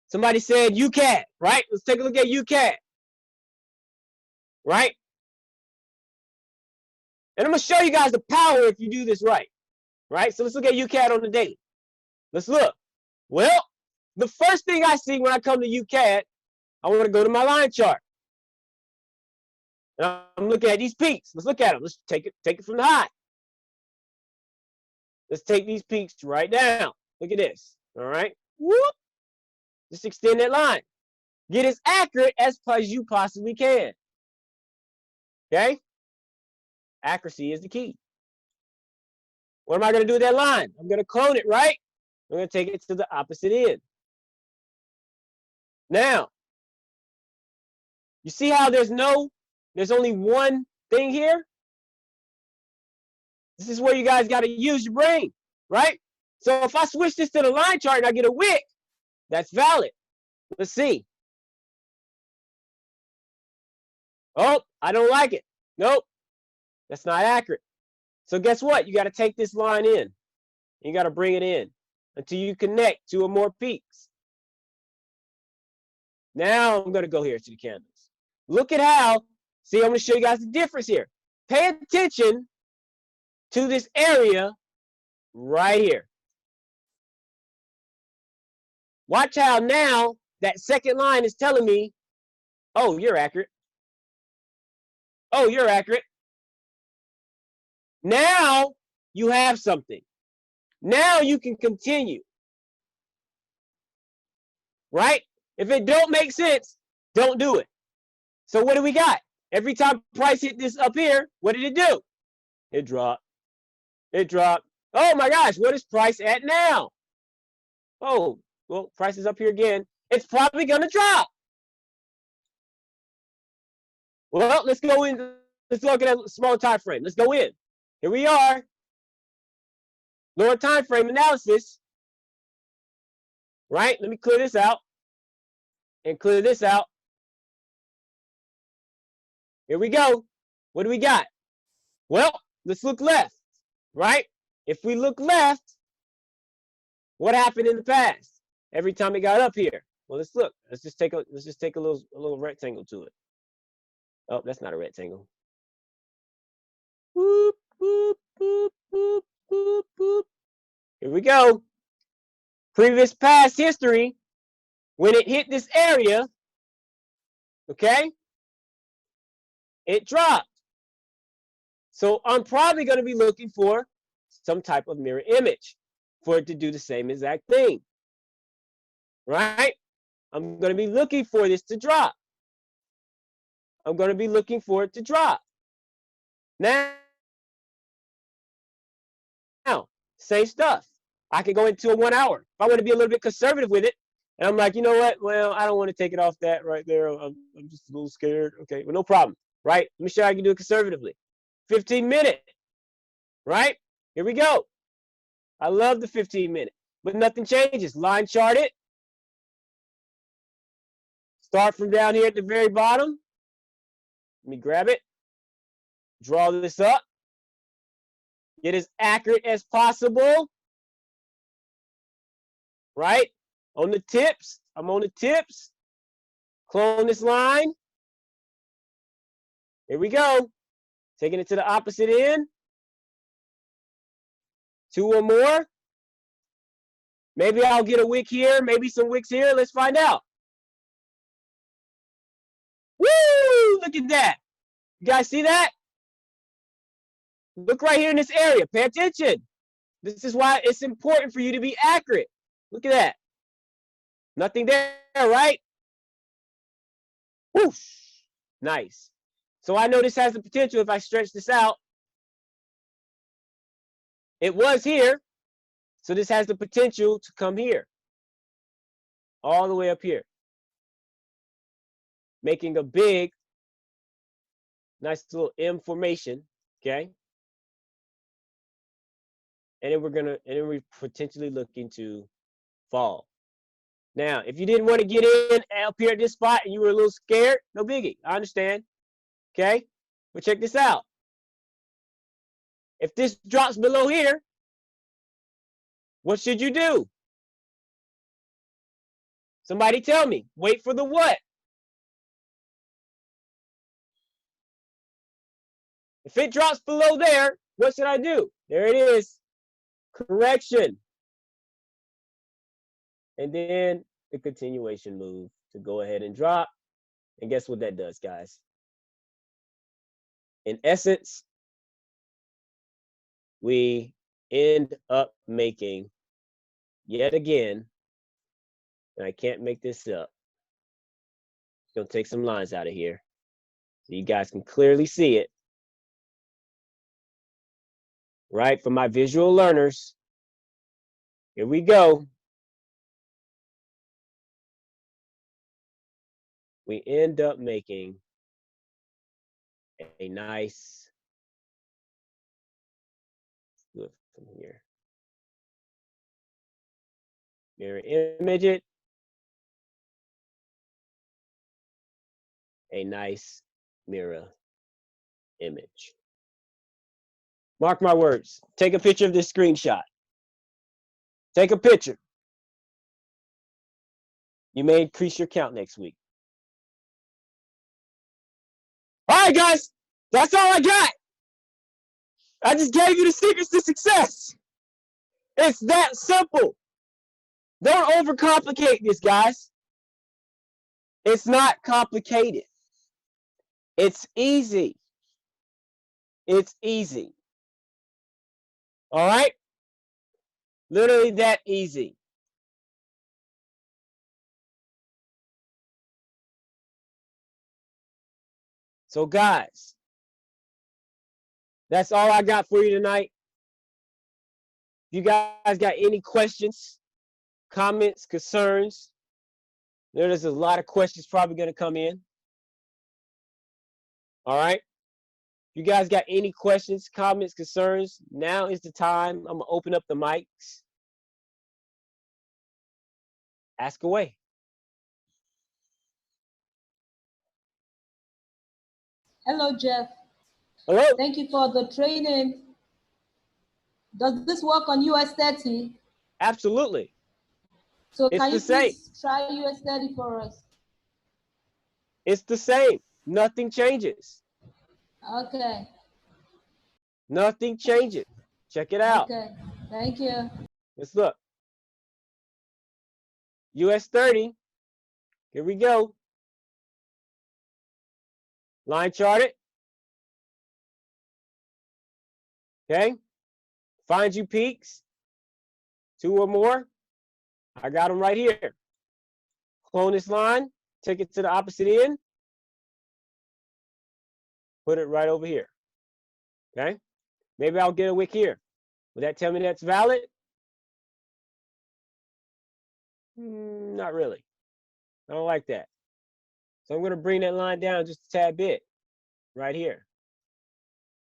Somebody said UCAT, right? Let's take a look at UCAT, right? And I'm going to show you guys the power if you do this right, right? So let's look at UCAT on the daily. Let's look. Well, the first thing I see when I come to UCAT, I want to go to my line chart. And I'm looking at these peaks. Let's look at them. Let's take it from the high. Let's take these peaks right down. Look at this. All right. Whoop. Just extend that line. Get as accurate as you possibly can. Okay? Accuracy is the key. What am I going to do with that line? I'm going to clone it, right? I'm going to take it to the opposite end. Now, you see how there's only one thing here? This is where you guys got to use your brain, right? So if I switch this to the line chart and I get a wick, that's valid. Let's see. Oh, I don't like it. Nope, that's not accurate. So guess what? You got to take this line in. You got to bring it in until you connect two or more peaks. Now I'm going to go here to the candles. Look at how, see, I'm going to show you guys the difference here. Pay attention to this area right here. Watch how now that second line is telling me, oh, you're accurate. Oh, you're accurate. Now you have something. Now you can continue. Right? If it don't make sense, don't do it. So what do we got? Every time price hit this up here, what did it do? It dropped. It dropped. Oh my gosh, what is price at now? Oh, well, price is up here again. It's probably going to drop. Well, let's go in. Let's look at a smaller time frame. Let's go in. Here we are. Lower time frame analysis. Right? Let me clear this out and clear this out. Here we go. What do we got? Well, let's look left. Right? If we look left, what happened in the past? Every time it got up here. Well, let's look. Let's just take a little rectangle to it. Oh, that's not a rectangle. Boop, boop, boop, boop, boop, boop. Here we go. Previous past history, when it hit this area, okay, it dropped. So I'm probably going to be looking for some type of mirror image for it to do the same exact thing. Right? I'm going to be looking for this to drop. I'm going to be looking for it to drop. Now, same stuff. I can go into a 1 hour. If I want to be a little bit conservative with it, and I'm like, you know what? Well, I don't want to take it off that right there. I'm just a little scared. Okay, well, no problem. Right? Let me show you how I can do it conservatively. 15-minute. Right? Here we go. I love the 15-minute, but nothing changes. Line chart it. Start from down here at the very bottom. Let me grab it. Draw this up. Get as accurate as possible. Right? On the tips. I'm on the tips. Clone this line. Here we go. Taking it to the opposite end. 2 or more. Maybe I'll get a wick here. Maybe some wicks here. Let's find out. Woo! Look at that. You guys see that? Look right here in this area. Pay attention. This is why it's important for you to be accurate. Look at that. Nothing there, right? Whoosh. Nice. So I know this has the potential if I stretch this out. It was here. So this has the potential to come here. All the way up here. Making a big, nice little M formation. Okay. And then we're potentially looking to fall. Now, if you didn't want to get in up here at this spot and you were a little scared, no biggie. I understand. Okay? But check this out. If this drops below here, what should you do? Somebody tell me. Wait for the what? If it drops below there, what should I do? There it is. Correction. And then the continuation move to go ahead and drop. And guess what that does, guys? In essence, we end up making, yet again, and I can't make this up. It's going to take some lines out of here so you guys can clearly see it. Right? For my visual learners, here we go. We end up making a nice, do it from here. Mirror image it. A nice mirror image. Mark my words. Take a picture of this screenshot. Take a picture. You may increase your count next week. All right, guys. That's all I got. I just gave you the secrets to success. It's that simple. Don't overcomplicate this, guys. It's not complicated. It's easy. It's easy. All right? Literally that easy. So, guys, that's all I got for you tonight. If you guys got any questions, comments, concerns, there's a lot of questions probably going to come in. All right? If you guys got any questions, comments, concerns, now is the time. I'm going to open up the mics. Ask away. Hello, Jeff. Hello? Thank you for the training. Does this work on US 30? Absolutely. So It's can you the same. please try US 30 for us? It's the same. Nothing changes. Okay. Nothing changes. Check it out. Okay. Thank you. Let's look. US 30. Here we go. Line charted. Okay. Find you peaks. 2 or more. I got them right here. Clone this line. Take it to the opposite end. Put it right over here. Okay. Maybe I'll get a wick here. Would that tell me that's valid? Not really. I don't like that. So I'm going to bring that line down just a tad bit. Right here.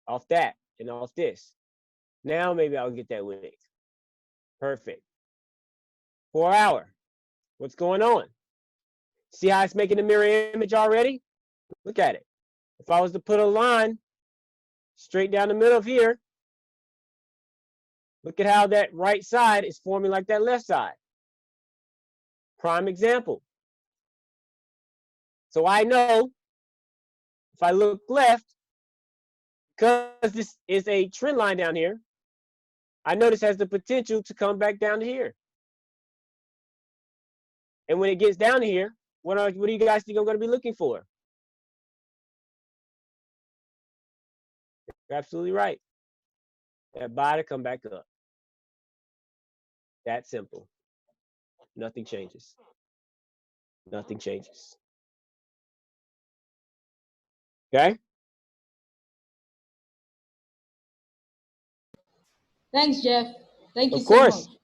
Off that and off this. Now maybe I'll get that wick. Perfect. 4 hour. What's going on? See how it's making a mirror image already? Look at it. If I was to put a line straight down the middle of here, look at how that right side is forming like that left side. Prime example. So I know if I look left, because this is a trend line down here, I know this has the potential to come back down to here. And when it gets down to here, what do you guys think I'm going to be looking for? You're absolutely right. That buy to come back up. That simple. Nothing changes. Nothing changes. Okay? Thanks, Jeff. Thank you Of so course. much.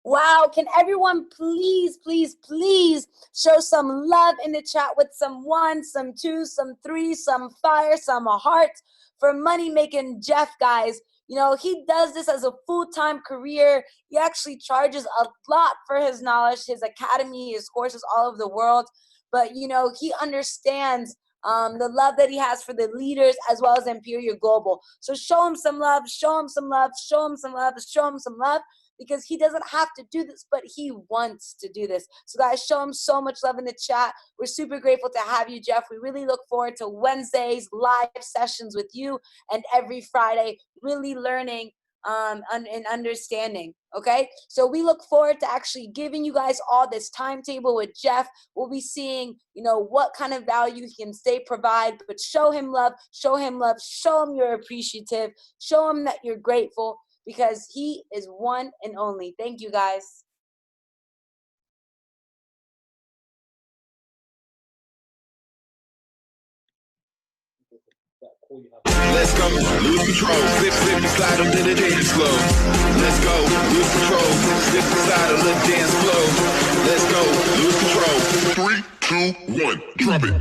Wow, can everyone please, please, please show some love in the chat with some 1, some 2, some 3, some fire, some hearts for money making Jeff, guys. You know, he does this as a full-time career. He actually charges a lot for his knowledge, his academy, his courses all over the world. But, you know, he understands the love that he has for the leaders as well as Imperial Global. So show him some love, show him some love, show him some love, show him some love, because he doesn't have to do this, but he wants to do this. So guys, show him so much love in the chat. We're super grateful to have you, Jeff. We really look forward to Wednesdays live sessions with you, and every Friday really learning and understanding. Okay, so we look forward to actually giving you guys all this timetable with Jeff. We'll be seeing, you know, what kind of value he can provide, but show him love, show him love, show him you're appreciative, show him that you're grateful, because he is one and only. Thank you, guys. Let's go, lose control. Slip, slip, and slide under the dance floor. Let's go, lose control. Slip and slide on the dance floor. Let's go, lose control. 3, 2, 1, drop it.